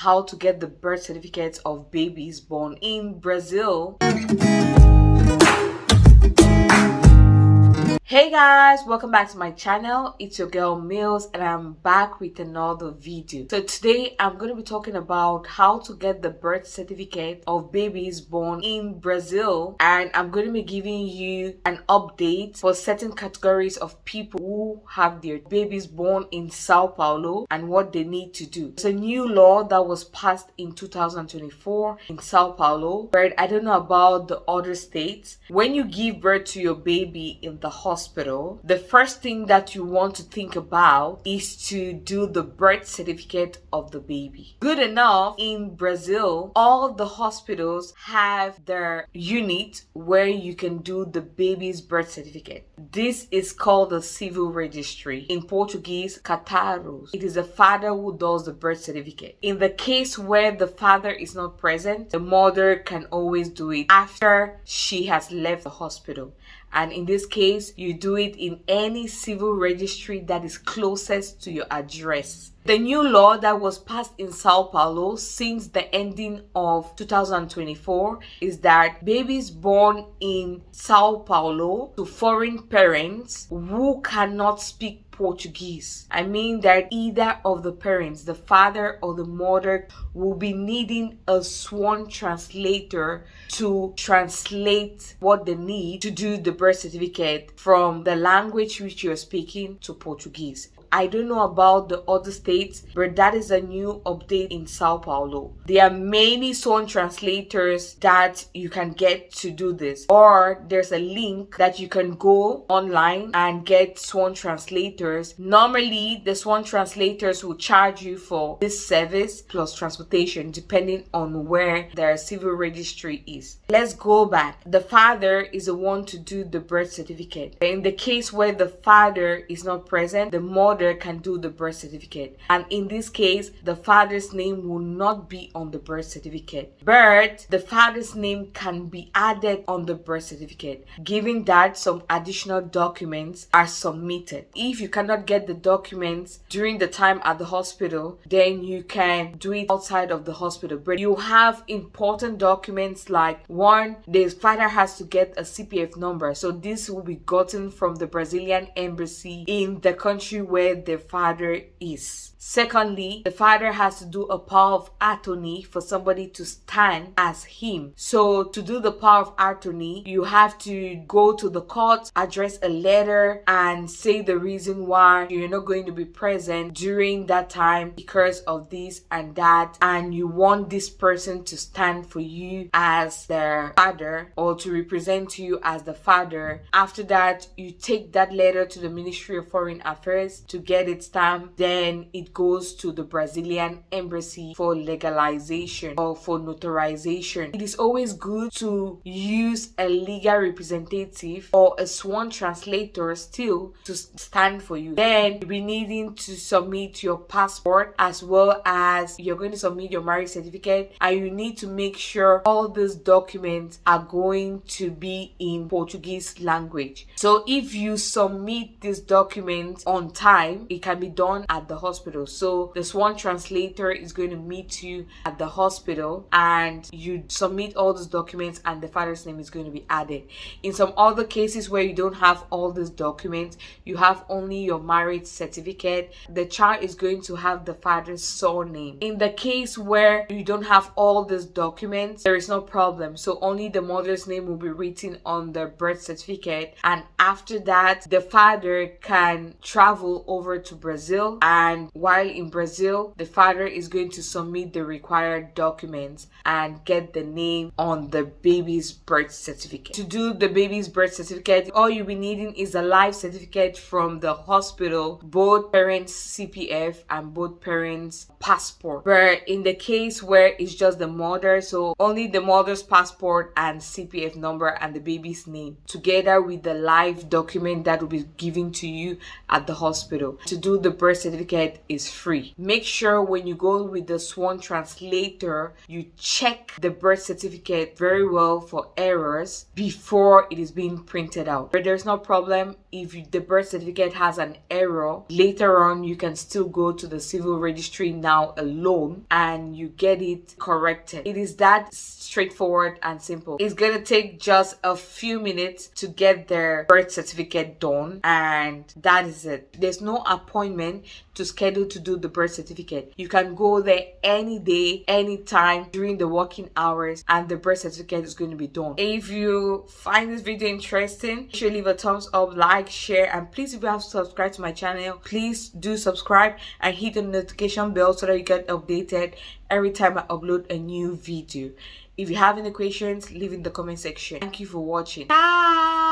how to get the birth certificates of babies born in Brazil. Hey guys, welcome back to my channel. It's your girl Mills and I'm back with another video. So today I'm going to be talking about how to get the birth certificate of babies born in Brazil, and I'm going to be giving you an update for certain categories of people who have their babies born in Sao Paulo and what they need to do. It's a new law that was passed in 2024 in Sao Paulo, but I don't know about the other states. When you give birth to your baby in the hospital, the first thing that you want to think about is to do the birth certificate of the baby. Good enough, in Brazil, all the hospitals have their unit where you can do the baby's birth certificate. This is called the civil registry. In Portuguese, cartórios. It is the father who does the birth certificate. In the case where the father is not present, the mother can always do it after she has left the hospital. And in this case, you do it in any civil registry that is closest to your address. The new law that was passed in Sao Paulo since the ending of 2024 is that babies born in Sao Paulo to foreign parents who cannot speak Portuguese. I mean that either of the parents, the father or the mother, will be needing a sworn translator to translate what they need to do the birth certificate from the language which you're speaking to Portuguese. I don't know about the other states, but that is a new update in Sao Paulo. There are many sworn translators that you can get to do this, or there's a link that you can go online and get sworn translators. Normally, the sworn translators will charge you for this service plus transportation depending on where their civil registry is. Let's go back. The father is the one to do the birth certificate. In the case where the father is not present, the mother can do the birth certificate, and in this case the father's name will not be on the birth certificate, but the father's name can be added on the birth certificate, given that some additional documents are submitted. If you cannot get the documents during the time at the hospital, then you can do it outside of the hospital, but you have important documents like, one, the father has to get a CPF number, so this will be gotten from the Brazilian embassy in the country where the father is. Secondly, the father has to do a power of attorney for somebody to stand as him. So to do the power of attorney, you have to go to the court, address a letter, and say the reason why you're not going to be present during that time because of this and that, and you want this person to stand for you as their father or to represent you as the father. After that, you take that letter to the Ministry of Foreign Affairs to get it stamped. Then it goes to the Brazilian embassy for legalization or for notarization. It is always good to use a legal representative or a sworn translator still to stand for you. Then you'll be needing to submit your passport, as well as you're going to submit your marriage certificate, and you need to make sure all these documents are going to be in Portuguese language. So if you submit these documents on time, it can be done at the hospital. So the sworn translator is going to meet you at the hospital and you submit all those documents and the father's name is going to be added. In some other cases where you don't have all these documents, you have only your marriage certificate, the child is going to have the father's surname. In the case where you don't have all these documents, there is no problem. So only the mother's name will be written on the birth certificate, and after that the father can travel over to Brazil, and while in Brazil the father is going to submit the required documents and get the name on the baby's birth certificate. To do the baby's birth certificate, all you'll be needing is a life certificate from the hospital, both parents' CPF and both parents' passport. But in the case where it's just the mother, so only the mother's passport and CPF number and the baby's name together with the life live document that will be given to you at the hospital. To do the birth certificate is free. Make sure when you go with the Swan translator, you check the birth certificate very well for errors before it is being printed out. But there's no problem if the birth certificate has an error. Later on, you can still go to the civil registry now alone and you get it corrected. It is that straightforward and simple. It's gonna take just a few minutes to get their birth certificate done, and that is it. There's no appointment to schedule to do the birth certificate. You can go there any day, anytime during the working hours, and the birth certificate is going to be done. If you find this video interesting, make sure you leave a thumbs up, like, share, and please, if you have subscribed to my channel, please do subscribe and hit the notification bell so that you get updated every time I upload a new video. If you have any questions, leave in the comment section. Thank you for watching. Bye.